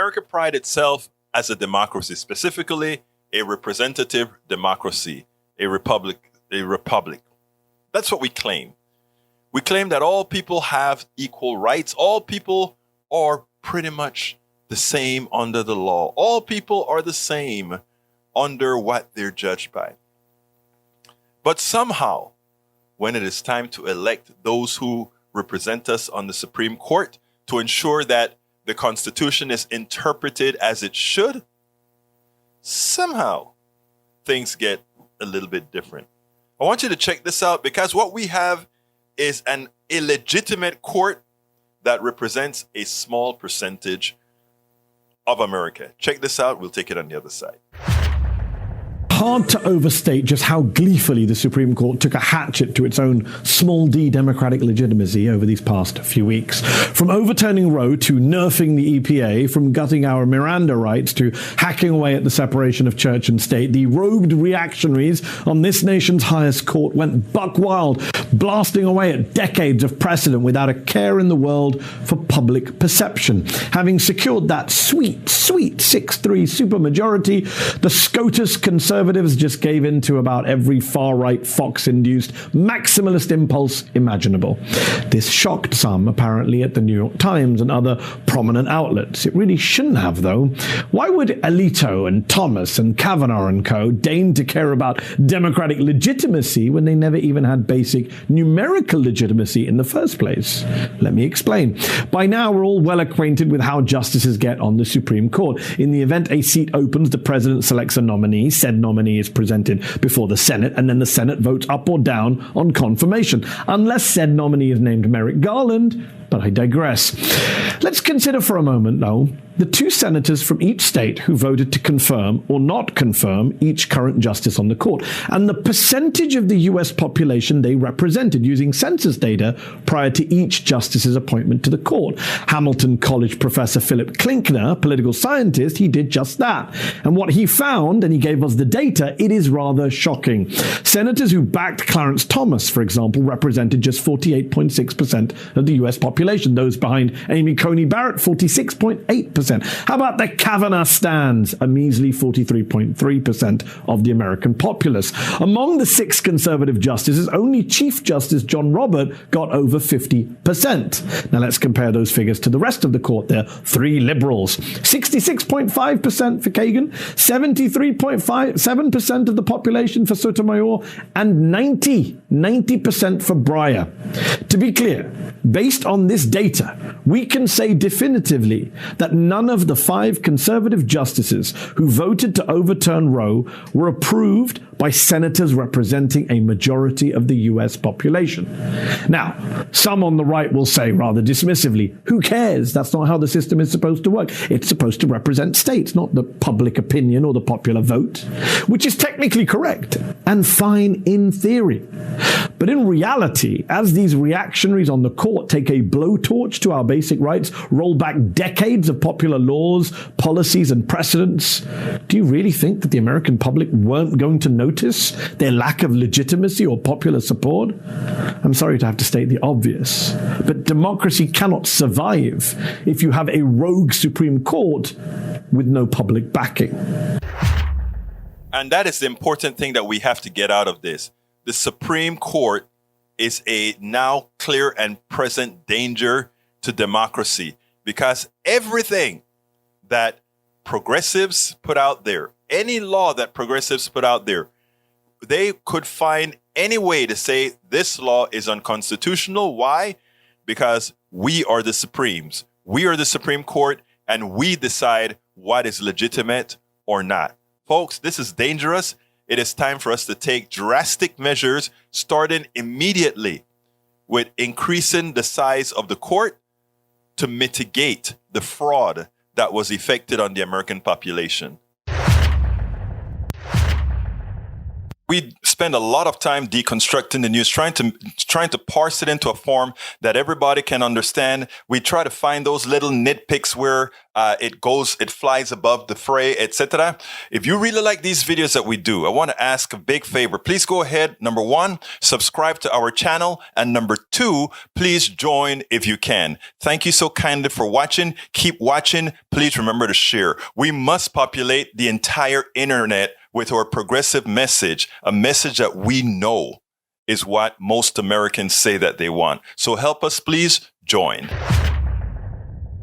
America pride itself as a democracy, specifically a representative democracy, a republic. That's what we claim. We claim that all people have equal rights. All people are pretty much the same under the law. All people are the same under what they're judged by. But somehow, when it is time to elect those who represent us on the Supreme Court to ensure that the Constitution is interpreted as it should, somehow things get a little bit different. I want you to check this out, because what we have is an illegitimate court that represents a small percentage of America. Check this out. We'll take it on the other side. Hard to overstate just how gleefully the Supreme Court took a hatchet to its own small d democratic legitimacy over these past few weeks. From overturning Roe to nerfing the EPA, from gutting our Miranda rights to hacking away at the separation of church and state, the robed reactionaries on this nation's highest court went buck wild, blasting away at decades of precedent without a care in the world for public perception. Having secured that sweet 6-3 supermajority, the SCOTUS conservatives just gave in to about every far-right Fox-induced maximalist impulse imaginable. This shocked some, apparently, at the New York Times and other prominent outlets. It really shouldn't have, though. Why would Alito and Thomas and Kavanaugh and co. deign to care about democratic legitimacy when they never even had basic numerical legitimacy in the first place? Let me explain. By now, we're all well acquainted with how justices get on the Supreme Court. In the event a seat opens, the president selects a nominee. Said nominee is presented before the Senate, and then the Senate votes up or down on confirmation, unless said nominee is named Merrick Garland. But I digress. Let's consider for a moment, though, the two senators from each state who voted to confirm or not confirm each current justice on the court, and the percentage of the U.S. population they represented using census data prior to each justice's appointment to the court. Hamilton College professor Philip Klinkner, political scientist, he did just that. And what he found, and he gave us the data, it is rather shocking. Senators who backed Clarence Thomas, for example, represented just 48.6% of the U.S. population. Those behind Amy Coney Barrett, 46.8%. How about the Kavanaugh stands? A measly 43.3% of the American populace. Among the 6 conservative justices, only Chief Justice John Roberts got over 50%. Now let's compare those figures to the rest of the court. There are 3 liberals. 66.5% for Kagan, 73.7% of the population for Sotomayor, and 90% for Breyer. To be clear, based on this data, we can say definitively that none of the 5 conservative justices who voted to overturn Roe were approved by senators representing a majority of the U.S. population. Now, some on the right will say rather dismissively, who cares? That's not how the system is supposed to work. It's supposed to represent states, not the public opinion or the popular vote, which is technically correct and fine in theory. But in reality, as these reactionaries on the court take a blowtorch to our basic rights, roll back decades of popular laws, policies, and precedents, do you really think that the American public weren't going to notice their lack of legitimacy or popular support? I'm sorry to have to state the obvious, but democracy cannot survive if you have a rogue Supreme Court with no public backing. And that is the important thing that we have to get out of this. The Supreme Court is a now clear and present danger to democracy, because everything that progressives put out there, any law that progressives put out there, they could find any way to say this law is unconstitutional. Why? Because we are the Supremes. We are the Supreme Court, and we decide what is legitimate or not. Folks, this is dangerous. It is time for us to take drastic measures, starting immediately with increasing the size of the court to mitigate the fraud that was effected on the American population. We spend a lot of time deconstructing the news, trying to parse it into a form that everybody can understand. We try to find those little nitpicks where it flies above the fray, etc. If you really like these videos that we do, I want to ask a big favor. Please go ahead. Number 1, subscribe to our channel. And number 2, please join if you can. Thank you so kindly for watching. Keep watching. Please remember to share. We must populate the entire internet with our progressive message, a message that we know is what most Americans say that they want. So help us, please join.